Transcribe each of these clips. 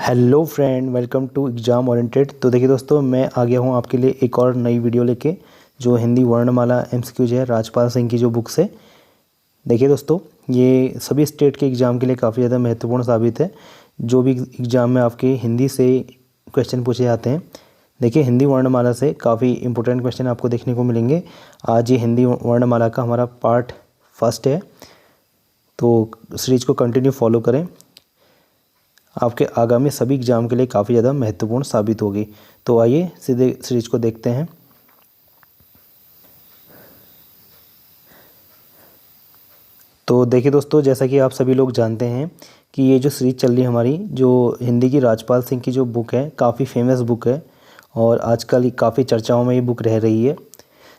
Hello friend, welcome to exam oriented. तो देखिए दोस्तों, मैं आ गया हूँ आपके लिए एक और नई वीडियो लेके, जो हिंदी वर्णमाला एमसीक्यूज है राजपाल सिंह की जो बुक से। देखिए दोस्तों, ये सभी स्टेट के एग्ज़ाम के लिए काफ़ी ज़्यादा महत्वपूर्ण साबित है। जो भी एग्ज़ाम में आपके हिंदी से क्वेश्चन पूछे जाते हैं, देखिए हिंदी वर्णमाला से काफ़ी इंपॉर्टेंट क्वेश्चन आपको देखने को मिलेंगे। आज ये हिंदी वर्णमाला का हमारा पार्ट फर्स्ट है, तो सीरीज़ को कंटिन्यू फॉलो करें। आपके आगामी सभी एग्ज़ाम के लिए काफ़ी ज़्यादा महत्वपूर्ण साबित होगी। तो आइए सीधे सीरीज को देखते हैं। तो देखिए दोस्तों, जैसा कि आप सभी लोग जानते हैं कि ये जो सीरीज चल रही है हमारी, जो हिंदी की राजपाल सिंह की जो बुक है, काफ़ी फेमस बुक है और आजकल काफ़ी चर्चाओं में ये बुक रह रही है।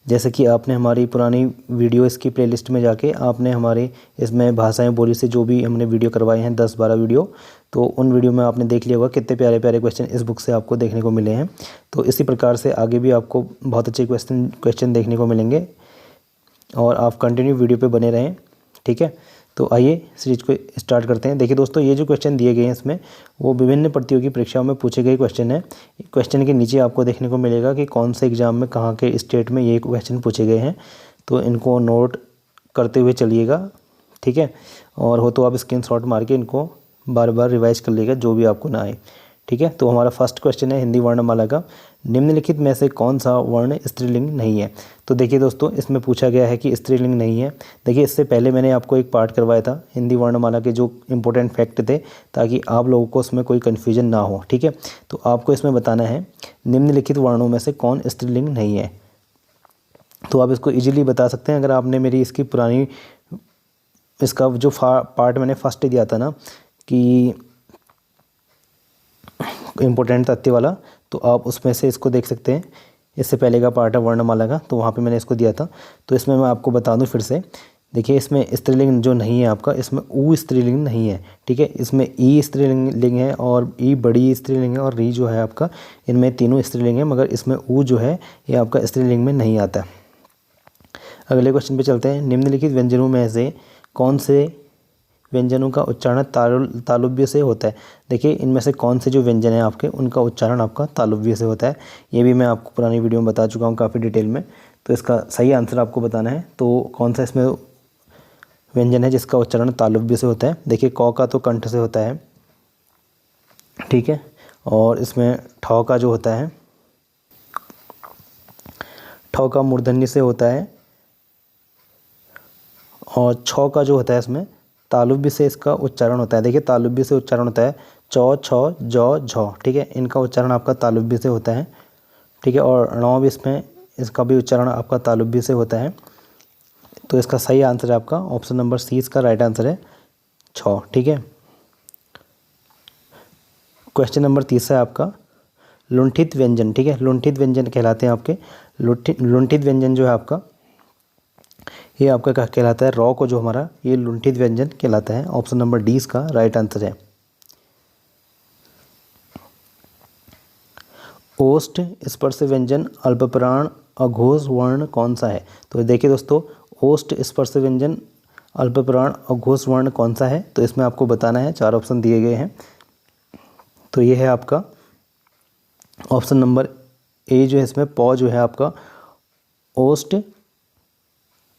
जैसे कि आपने हमारी पुरानी वीडियो इसकी प्लेलिस्ट में जाके आपने हमारे इसमें भाषाएं बोली से जो भी हमने वीडियो करवाए हैं 10-12 वीडियो, तो उन वीडियो में आपने देख लिया होगा कितने प्यारे प्यारे क्वेश्चन इस बुक से आपको देखने को मिले हैं। तो इसी प्रकार से आगे भी आपको बहुत अच्छे क्वेश्चन देखने को मिलेंगे और आप कंटिन्यू वीडियो पे बने रहें, ठीक है। तो आइए सीरीज को स्टार्ट करते हैं। देखिए दोस्तों, ये जो क्वेश्चन दिए गए हैं इसमें वो विभिन्न प्रतियोगी परीक्षाओं में पूछे गए क्वेश्चन हैं। क्वेश्चन के नीचे आपको देखने को मिलेगा कि कौन से एग्ज़ाम में कहाँ के स्टेट में ये क्वेश्चन पूछे गए हैं, तो इनको नोट करते हुए चलिएगा, ठीक है। और हो तो आप स्क्रीनशॉट मार के इनको बार बार रिवाइज कर लीजिएगा जो भी आपको ना आए, ठीक है। तो हमारा फर्स्ट क्वेश्चन है हिंदी वर्णमाला का, निम्नलिखित में से कौन सा वर्ण स्त्रीलिंग नहीं है। तो देखिए दोस्तों, इसमें पूछा गया है कि स्त्रीलिंग नहीं है। देखिए, इससे पहले मैंने आपको एक पार्ट करवाया था हिंदी वर्णमाला के जो इंपॉर्टेंट फैक्ट थे, ताकि आप लोगों को उसमें कोई कन्फ्यूजन ना हो, ठीक है। तो आपको इसमें बताना है निम्नलिखित वर्णों में से कौन स्त्रीलिंग नहीं है। तो आप इसको ईजिली बता सकते हैं अगर आपने मेरी इसकी पुरानी इसका जो पार्ट मैंने फर्स्ट दिया था ना कि इम्पोर्टेंट तथ्य वाला, तो आप उसमें से इसको देख सकते हैं। इससे पहले का पार्ट है वर्णमाला का, तो वहाँ पे मैंने इसको दिया था। तो इसमें मैं आपको बता दूं फिर से। देखिए, इसमें स्त्रीलिंग जो नहीं है आपका, इसमें ऊ स्त्रीलिंग नहीं है, ठीक है। इसमें ई स्त्रीलिंग है और ई बड़ी स्त्रीलिंग है और री जो है आपका, इनमें तीनों स्त्रीलिंग है, मगर इसमें ऊ जो है ये आपका स्त्रीलिंग में नहीं आता। अगले क्वेश्चन पे चलते हैं। निम्नलिखित व्यंजनों में से कौन से व्यंजनों का उच्चारण तालुव्य से होता है। देखिए, इनमें से कौन से जो व्यंजन हैं आपके, उनका उच्चारण आपका तालुव्य से होता है। ये भी मैं आपको पुरानी वीडियो में बता चुका हूँ काफ़ी डिटेल में। तो इसका सही आंसर आपको बताना है। तो कौन सा इसमें व्यंजन है जिसका उच्चारण तालुव्य से होता है। देखिए, क का तो कंठ से होता है, ठीक है। और इसमें ठ का जो होता है, ठ का मूर्धन्य से होता है। और छ का जो होता है इसमें तालुव्य से इसका उच्चारण होता है। देखिए, तालुव्य से उच्चारण होता है चौ, छ, जौ, झौ, ठीक है। इनका उच्चारण आपका तालुव्य से होता है, ठीक है। और णौ भी इसमें इसका भी उच्चारण आपका तालुव्य से होता है। तो इसका सही आंसर है आपका ऑप्शन नंबर सी, इसका राइट आंसर है छ, ठीक है। क्वेश्चन नंबर तीसरा है आपका लुंठित व्यंजन, ठीक है। लुंठित व्यंजन कहलाते हैं आपके। लुंठित व्यंजन जो है आपका, ये आपका क्या कहलाता है, रॉ को जो हमारा, ये लुंठित व्यंजन कहलाता है। ऑप्शन नंबर डी इसका राइट आंसर है। ओष्ठ स्पर्श व्यंजन अल्पप्राण अघोष वर्ण कौन सा है। तो देखिए दोस्तों, ओष्ठ स्पर्श व्यंजन अल्पप्राण अघोष वर्ण कौन सा है, तो इसमें आपको बताना है। 4 ऑप्शन दिए गए हैं। तो ये है आपका ऑप्शन नंबर ए जो है, इसमें पौ जो है आपका ओष्ठ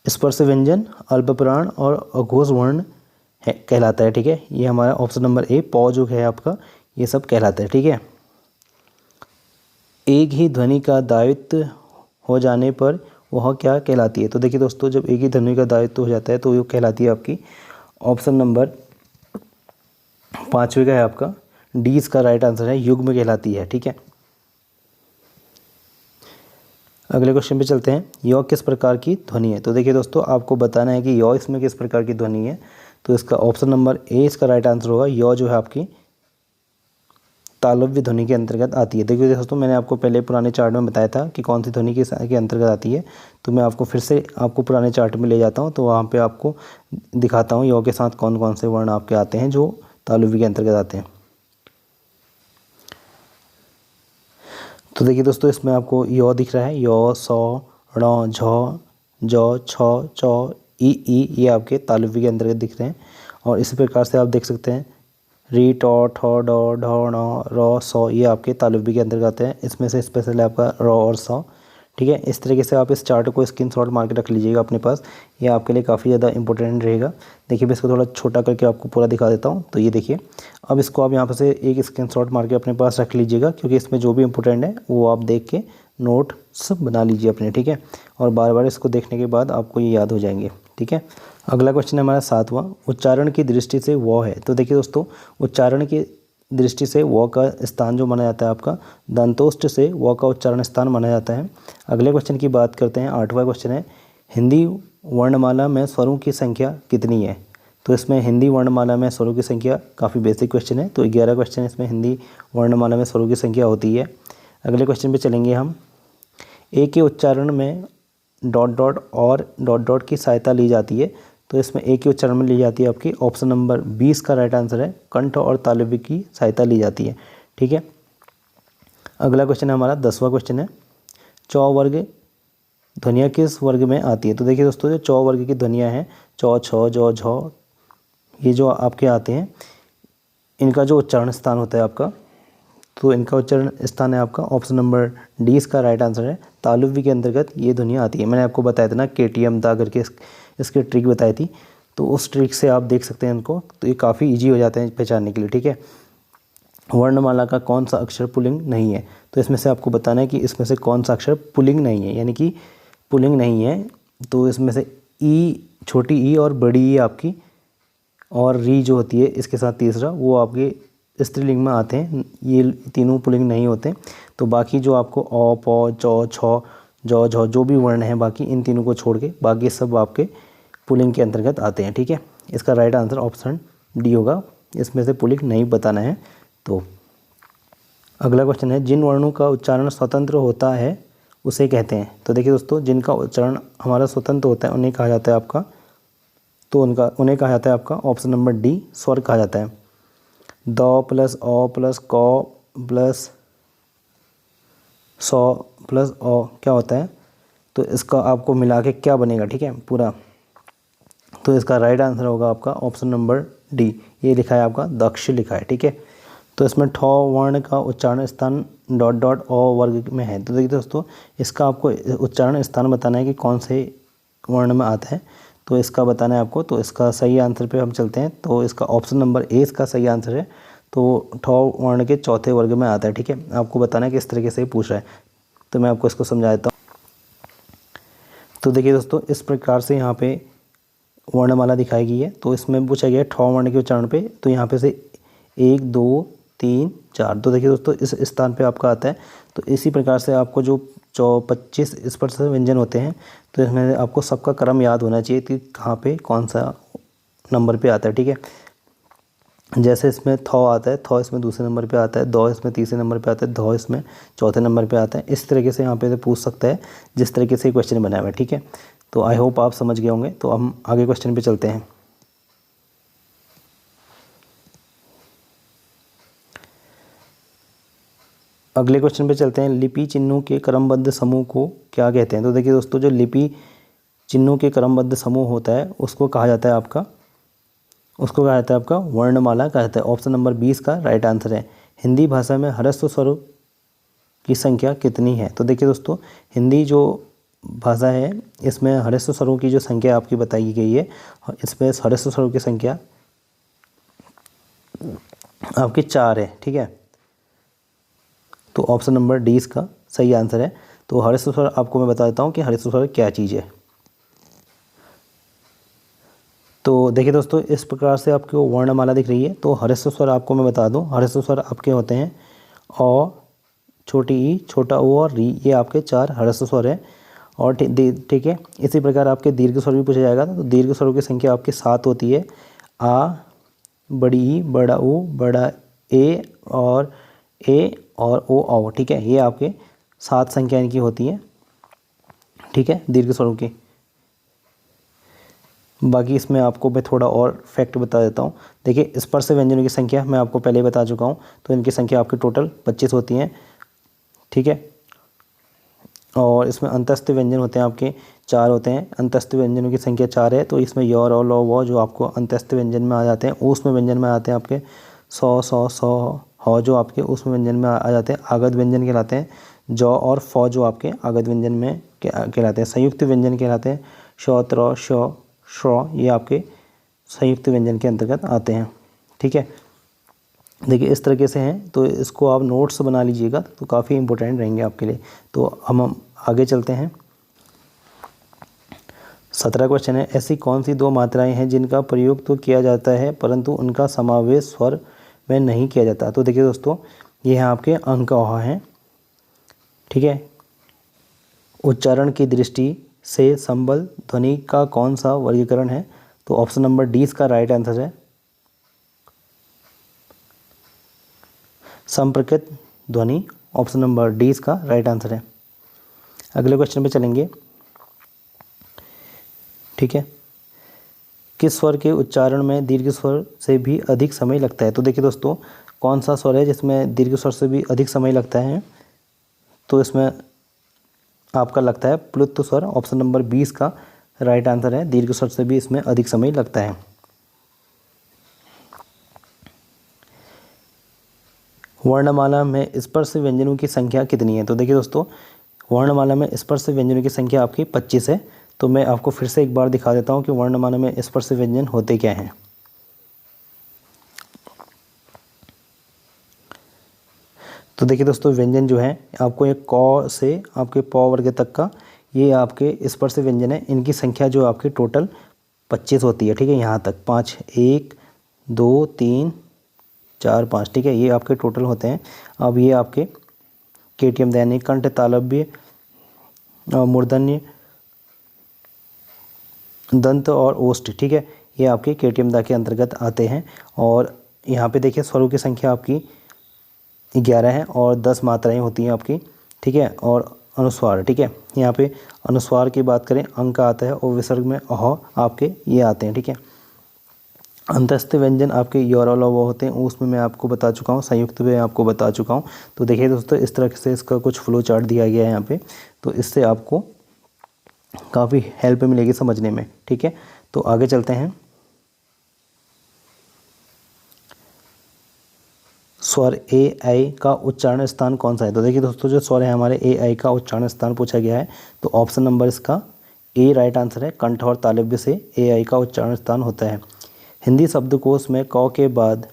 स्पर्श व्यंजन अल्पप्राण और अघोष वर्ण है कहलाता है, ठीक है। ये हमारा ऑप्शन नंबर ए पौ जो है आपका, ये सब कहलाता है, ठीक है। एक ही ध्वनि का दायित्व हो जाने पर वह क्या कहलाती है। तो देखिए दोस्तों, जब एक ही ध्वनि का दायित्व हो जाता है तो वो कहलाती है आपकी, ऑप्शन नंबर 5 का है आपका डी, इसका राइट आंसर है, युग्म कहलाती है, ठीक है। अगले क्वेश्चन पे चलते हैं। यौ किस प्रकार की ध्वनि है। तो देखिए दोस्तों, आपको बताना है कि यौ इसमें किस प्रकार की ध्वनि है। तो इसका ऑप्शन नंबर ए इसका राइट आंसर होगा। यौ जो है आपकी तालव्य ध्वनि के अंतर्गत आती है। देखिए दोस्तों, मैंने आपको पहले पुराने चार्ट में बताया था कि कौन सी ध्वनि के अंतर्गत आती है। तो मैं आपको फिर से आपको पुराने चार्ट में ले जाता हूँ, तो वहाँ पे आपको दिखाता हूँ यौ के साथ कौन कौन से वर्ण आपके आते हैं जो तालव्य के अंतर्गत आते हैं। तो देखिए दोस्तों, इसमें आपको यौ दिख रहा है, यौ, सौ, ण, झौ, जौ, छ, चौ, ई, ये आपके तालव्य के अंतर्गत दिख रहे हैं। और इसी प्रकार से आप देख सकते हैं री, टॉ, ठौ, डॉ, ढौ, णौ, रौ, सौ, ये आपके तालुव्य के अंतर्गत आते हैं। इसमें से स्पेशल है आपका रौ और सौ। ठीक है, इस तरीके से आप इस चार्ट को स्क्रीनशॉट मार के रख लीजिएगा अपने पास, ये आपके लिए काफ़ी ज़्यादा इंपॉर्टेंट रहेगा। देखिए मैं इसको थोड़ा छोटा करके आपको पूरा दिखा देता हूँ। तो ये देखिए, अब इसको आप यहाँ पर से एक स्क्रीनशॉट मार के अपने पास रख लीजिएगा, क्योंकि इसमें जो भी इंपॉर्टेंट है वो आप देख के नोट्स बना लीजिए अपने। ठीक है, और बार बार इसको देखने के बाद आपको ये याद हो जाएंगे। ठीक है, अगला क्वेश्चन है हमारा 7वां, उच्चारण की दृष्टि से वो है। तो देखिए दोस्तों, उच्चारण की दृष्टि से वो का स्थान जो माना जाता है आपका, दंतोष्ठ से वो का उच्चारण स्थान माना जाता है। अगले क्वेश्चन की बात करते हैं। 8वां क्वेश्चन है, हिंदी वर्णमाला में स्वरों की संख्या कितनी है। तो इसमें हिंदी वर्णमाला में स्वरों की संख्या, काफ़ी बेसिक क्वेश्चन है। तो 11 क्वेश्चन इसमें हिंदी वर्णमाला में स्वरों की संख्या होती है। अगले क्वेश्चन पे चलेंगे हम। ए के उच्चारण में डॉट डॉट और डॉट डॉट की सहायता ली जाती है। तो इसमें ए के उच्चारण में ली जाती है आपकी, ऑप्शन नंबर 20 का राइट आंसर है, कंठ और तालव्य की सहायता ली जाती है। ठीक है, अगला क्वेश्चन है हमारा 10वां क्वेश्चन है, चौ वर्ग ध्वनियाँ किस वर्ग में आती है। तो देखिए दोस्तों, जो चौ वर्ग की ध्वनियाँ हैं, चौ, छौ, जौ, झौ, ये जो आपके आते हैं, इनका जो उच्चारण स्थान होता है आपका, तो इनका उच्चारण स्थान है आपका, ऑप्शन नंबर डी इसका राइट आंसर है, तालुव्य के अंतर्गत ये ध्वनियाँ आती है। मैंने आपको बताया था ना, केटीएम दा करके इसकी ट्रिक बताई थी, तो उस ट्रिक से आप देख सकते हैं इनको, तो ये काफ़ी ईजी हो जाते हैं पहचानने के लिए। ठीक है, वर्णमाला का कौन सा अक्षर पुल्लिंग नहीं है। तो इसमें से आपको बताना है कि इसमें से कौन सा अक्षर पुल्लिंग नहीं है, यानी कि पुल्लिंग नहीं है। तो इसमें से ई, छोटी ई और बड़ी ई आपकी, और री जो होती है इसके साथ तीसरा, वो आपके स्त्रीलिंग में आते हैं। ये तीनों पुल्लिंग नहीं होते। तो बाकी जो आपको औ, पौ, चौ, छौ, जौ, झौ, जो भी वर्ण हैं बाकी, इन तीनों को छोड़ के बाकी सब आपके पुल्लिंग के अंतर्गत आते हैं। ठीक है, इसका राइट आंसर ऑप्शन डी होगा, इसमें से पुल्लिंग नहीं बताना है। तो अगला क्वेश्चन है, जिन वर्णों का उच्चारण स्वतंत्र होता है उसे कहते हैं। तो देखिए दोस्तों, जिनका उच्चारण हमारा स्वतंत्र होता है उन्हें कहा जाता है आपका, तो उन्हें कहा जाता है आपका, ऑप्शन नंबर डी, स्वर कहा जाता है। दौ प्लस औ प्लस कौ प्लस सौ प्लस औ क्या होता है, तो इसका आपको मिला के क्या बनेगा। ठीक है, पूरा, तो इसका राइट आंसर होगा आपका ऑप्शन नंबर डी, ये लिखा है आपका, दक्ष लिखा है। ठीक है, तो इसमें ठौ वर्ण का उच्चारण स्थान डॉट डॉट ओ वर्ग में है। तो देखिए दोस्तों, इसका आपको उच्चारण स्थान बताना है कि कौन से वर्ण में आता है, तो इसका बताना है आपको। तो इसका सही आंसर पे हम चलते हैं। तो इसका ऑप्शन नंबर ए इसका सही आंसर है। तो ठौ वर्ण के चौथे वर्ग में आता है। ठीक है, आपको बताना है कि इस तरीके से पूछ रहा है, तो मैं आपको इसको समझा देता हूँ। तो देखिए दोस्तों, इस प्रकार से यहाँ पे वर्णमाला दिखाई गई है। तो इसमें पूछा गया है ठौ वर्ण के उच्चारण पे, तो यहाँ पे से 1, 2, 3, 4, तो देखिए दोस्तों इस स्थान पे आपका आता है। तो इसी प्रकार से आपको जो 25 इस पर से व्यंजन होते हैं, तो इसमें आपको सबका क्रम याद होना चाहिए कि कहाँ पे कौन सा नंबर पे आता है। ठीक है, जैसे इसमें थौ आता है, थौ इसमें दूसरे नंबर पे आता है, दौ इसमें तीसरे नंबर पे आता है, धौ इसमें चौथे नंबर पे आता है। इस तरीके से यहाँ पे से पूछ सकता है, जिस तरीके से क्वेश्चन बनाया हुआ है। ठीक है, तो आई होप आप समझ गए होंगे। तो हम आगे क्वेश्चन पे चलते हैं। अगले क्वेश्चन पे चलते हैं, लिपि चिन्हों के क्रमबद्ध समूह को क्या कहते हैं। तो देखिए दोस्तों, जो लिपि चिन्हों के क्रमबद्ध समूह होता है उसको कहा जाता है आपका, वर्णमाला कहा जाता है। ऑप्शन नंबर 20 का राइट आंसर है। हिंदी भाषा में ह्रस्व स्वरों की संख्या कितनी है। तो देखिए दोस्तों, हिंदी जो भाषा है इसमें ह्रस्व स्वरों की जो संख्या आपकी बताई गई है, इसमें ह्रस्व स्वरों की संख्या आपकी 4 है। ठीक है, तो ऑप्शन नंबर डी इसका सही आंसर है। तो ह्रस्व स्वर आपको मैं बता देता हूँ कि ह्रस्व स्वर क्या चीज़ है। तो देखिए दोस्तों, इस प्रकार से आपको वर्णमाला दिख रही है। तो ह्रस्व स्वर आपको मैं बता दूं, ह्रस्व स्वर आपके होते हैं अ, छोटी ई, छोटा ओ और री, ये आपके 4 ह्रस्व स्वर है। और ठीक है, इसी प्रकार आपके दीर्घ स्वर भी पूछा जाएगा। तो दीर्घ स्वरों की संख्या आपकी 7 होती है। आ, बड़ी ई, बड़ा ओ, बड़ा ए और ओ औ। ठीक है, ये आपके 7 संख्या इनकी होती है। ठीक है, दीर्घ स्वरों की। बाकी इसमें आपको मैं थोड़ा और फैक्ट बता देता हूँ। देखिए, स्पर्श व्यंजनों की संख्या मैं आपको पहले ही बता चुका हूँ। तो इनकी संख्या आपकी टोटल 25 होती हैं। ठीक है, और इसमें अंतस्थ व्यंजन होते हैं आपके 4 होते हैं। अंतस्थ व्यंजनों की संख्या 4 है। तो इसमें य, र, ल, व जो आपको अंतस्थ व्यंजन में आ जाते हैं, ऊष्म व्यंजन में आते हैं आपके सौ हौ जो आपके उस व्यंजन में आ जाते हैं आगध व्यंजन कहलाते हैं। जौ और फौ जो आपके आगध व्यंजन में कहलाते हैं। संयुक्त व्यंजन कहलाते हैं श त्र श श्र, ये आपके संयुक्त व्यंजन के अंतर्गत आते हैं। ठीक है, देखिए इस तरीके से हैं, तो इसको आप नोट्स बना लीजिएगा तो काफ़ी इंपॉर्टेंट रहेंगे आपके लिए। तो हम आगे चलते हैं। 17 क्वेश्चन है, ऐसी कौन सी दो मात्राएं हैं जिनका प्रयोग तो किया जाता है परंतु उनका समावेश स्वर में नहीं किया जाता। तो देखिए दोस्तों, ये हैं आपके अंक औह हैं। ठीक है, उच्चारण की दृष्टि से संबल ध्वनि का कौन सा वर्गीकरण है? तो ऑप्शन नंबर डी इसका राइट आंसर है, संप्रकृत ध्वनि। ऑप्शन नंबर डी इसका राइट आंसर है। अगले क्वेश्चन पे चलेंगे। ठीक है, किस स्वर के उच्चारण में दीर्घ स्वर से भी अधिक समय लगता है? तो देखिए दोस्तों, कौन सा स्वर है जिसमें दीर्घ स्वर से भी अधिक समय लगता है? तो इसमें आपका लगता है प्लुत स्वर। ऑप्शन नंबर 20 का राइट आंसर है, दीर्घ स्वर से भी इसमें अधिक समय लगता है। वर्णमाला में स्पर्श व्यंजनों की संख्या कितनी है? तो देखिए दोस्तों, वर्णमाला में स्पर्श व्यंजनों की संख्या आपकी 25 है। तो मैं आपको फिर से एक बार दिखा देता हूँ कि वर्णमाला में स्पर्श व्यंजन होते क्या हैं। तो देखिए दोस्तों, व्यंजन जो है आपको एक क से आपके प वर्ग तक का ये आपके स्पर्श व्यंजन है। इनकी संख्या जो आपकी टोटल 25 होती है। ठीक है, यहाँ तक 5, 1 2 3 4 5। ठीक है, ये आपके टोटल होते हैं। अब ये आपके केटीएम दैनिक कंठ तालव्य मूर्धन्य दंत और ओष्ठ। ठीक है, ये आपके केटीएम दा के अंतर्गत आते हैं। और यहाँ पे देखिए स्वरों की संख्या आपकी 11 है और 10 मात्राएं होती हैं आपकी। ठीक है, और अनुस्वार। ठीक है, यहाँ पे अनुस्वार की बात करें अंक आता है और विसर्ग में अह आपके ये आते हैं। ठीक है, अंतस्थ व्यंजन आपके य और ल वो होते हैं, उसमें मैं आपको बता चुका हूँ, संयुक्त में आपको बता चुका हूँ। तो देखिए दोस्तों, इस तरह से इसका कुछ फ्लो चार्ट दिया गया है यहाँ पे, तो इससे आपको काफ़ी हेल्प मिलेगी समझने में। ठीक है, तो आगे चलते हैं। स्वर ए आई का उच्चारण स्थान कौन सा है? तो देखिए दोस्तों, जो स्वर है हमारे ए आई का उच्चारण स्थान पूछा गया है, तो ऑप्शन नंबर इसका ए राइट आंसर है। कंठ और तालव्य से ए आई का उच्चारण स्थान होता है। हिंदी शब्दकोश में क के बाद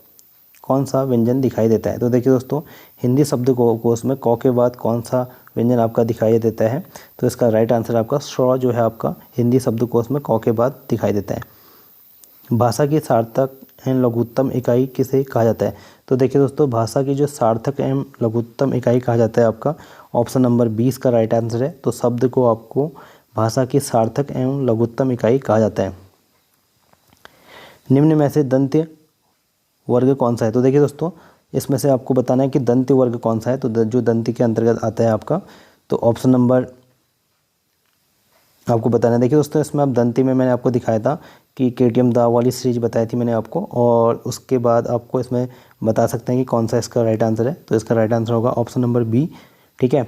कौन सा व्यंजन दिखाई देता है? तो देखिए दोस्तों, हिंदी शब्दकोश में क के बाद कौन सा व्यंजन आपका दिखाई देता है? तो इसका राइट आंसर आपका श्र जो है आपका हिंदी शब्दकोश में क के बाद दिखाई देता है। भाषा की सार्थक एवं लघुत्तम इकाई किसे कहा जाता है? तो देखिए दोस्तों, भाषा की जो सार्थक एवं लघुत्तम इकाई कहा जाता है आपका ऑप्शन नंबर 20 का राइट आंसर है। तो शब्द को आपको भाषा की सार्थक एवं लघुत्तम इकाई कहा जाता है। निम्न में से दंत्य वर्ग कौन सा है? तो देखिए दोस्तों, इसमें से आपको बताना है कि दंत्य वर्ग कौन सा है। तो जो दंत्य के अंतर्गत आता है आपका, तो ऑप्शन नंबर आपको बताना है। देखिए दोस्तों, इसमें आप दंती में मैंने आपको दिखाया था कि केटीएम दा वाली सीरीज बताई थी मैंने आपको, और उसके बाद आपको इसमें बता सकते हैं कि कौन सा इसका राइट आंसर है। तो इसका राइट आंसर होगा ऑप्शन नंबर बी। ठीक है,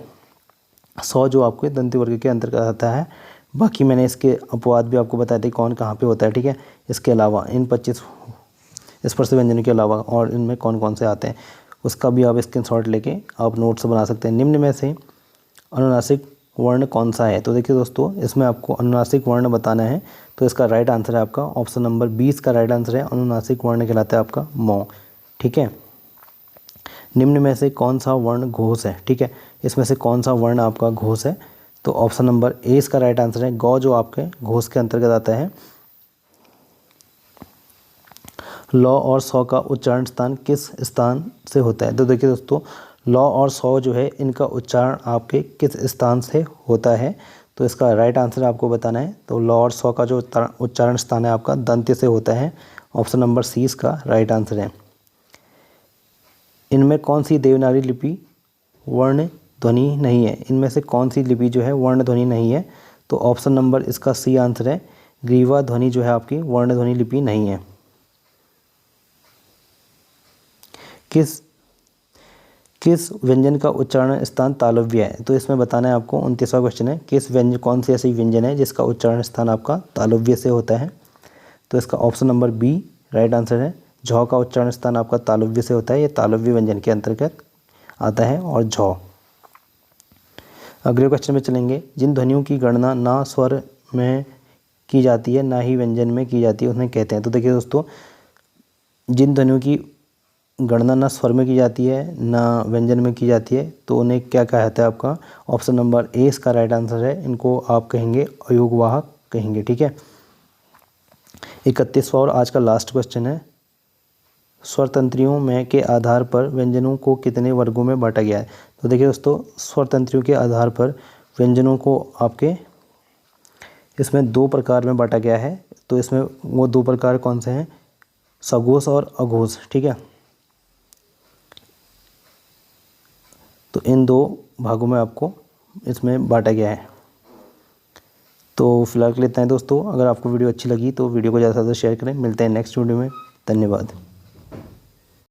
100 जो आपके दंती वर्ग के अंतर्गत आता है। बाकी मैंने इसके अपवाद भी आपको बताए थे कौन कहाँ पे होता है। ठीक है, इसके अलावा इन 25 स्पर्श व्यंजनों के अलावा और इनमें कौन कौन से आते हैं, उसका भी आप स्क्रीनशॉट लेके आप नोट्स बना सकते हैं। निम्न में से अनुनासिक वर्ण कौन सा है? तो देखिए दोस्तों, इसमें आपको अनुनासिक वर्ण बताना है। तो इसका राइट आंसर है आपका ऑप्शन नंबर 20 का राइट आंसर है। अनुनासिक वर्ण कहलाता है आपका मौ। ठीक है, निम्न में से कौन सा वर्ण घोष है? ठीक है, इसमें से कौन सा वर्ण आपका घोष है? तो ऑप्शन नंबर ए इसका राइट आंसर है। गौ जो आपके घोष के अंतर्गत आता है। लौ और सौ का उच्चारण स्थान किस स्थान से होता है? तो देखिए दोस्तों, लौ और सौ जो है इनका उच्चारण आपके किस स्थान से होता है? तो इसका राइट आंसर आपको बताना है। तो लौ और सौ का जो उच्चारण स्थान है आपका दंत्य से होता है। ऑप्शन नंबर सी इसका राइट आंसर है। इनमें कौन सी देवनागरी लिपि वर्ण ध्वनि नहीं है? इनमें से कौन सी लिपि जो है वर्ण ध्वनि नहीं है? तो ऑप्शन नंबर इसका सी आंसर है। ग्रीवा ध्वनि जो है आपकी वर्ण ध्वनि लिपि नहीं है। किस व्यंजन का उच्चारण स्थान तालव्य है? तो इसमें बताना है आपको। 29वां क्वेश्चन है, किस व्यंजन कौन सी ऐसी व्यंजन है जिसका उच्चारण स्थान आपका तालव्य से होता है? तो इसका option number B right answer है। झौ का उच्चारण स्थान आपका तालव्य से होता है, ये तालव्य व्यंजन के अंतर्गत आता है और झौ। अगले क्वेश्चन में चलेंगे। जिन ध्वनियों की गणना ना स्वर में की जाती है ना ही व्यंजन में की जाती है उन्हें कहते हैं। तो देखिए दोस्तों, जिन ध्वनियों की गणना ना स्वर में की जाती है ना व्यंजन में की जाती है तो उन्हें क्या कहा जाता है? आपका ऑप्शन नंबर ए इसका राइट आंसर है। इनको आप कहेंगे अयोगवाहक कहेंगे। ठीक है। 31वां और आज का लास्ट क्वेश्चन है। स्वरतंत्रियों में के आधार पर व्यंजनों को कितने वर्गों में बांटा गया है? तो देखिए दोस्तों, स्वरतंत्रियों के आधार पर व्यंजनों को आपके इसमें 2 प्रकार में बांटा गया है। तो इसमें वो 2 प्रकार कौन से हैं? सघोष और अघोष। ठीक है। तो इन 2 भागों में आपको इसमें बांटा गया है। तो फिलहाल के लिए इतना है दोस्तों। अगर आपको वीडियो अच्छी लगी तो वीडियो को ज़्यादा से ज़्यादा शेयर करें। मिलते हैं नेक्स्ट वीडियो में। धन्यवाद।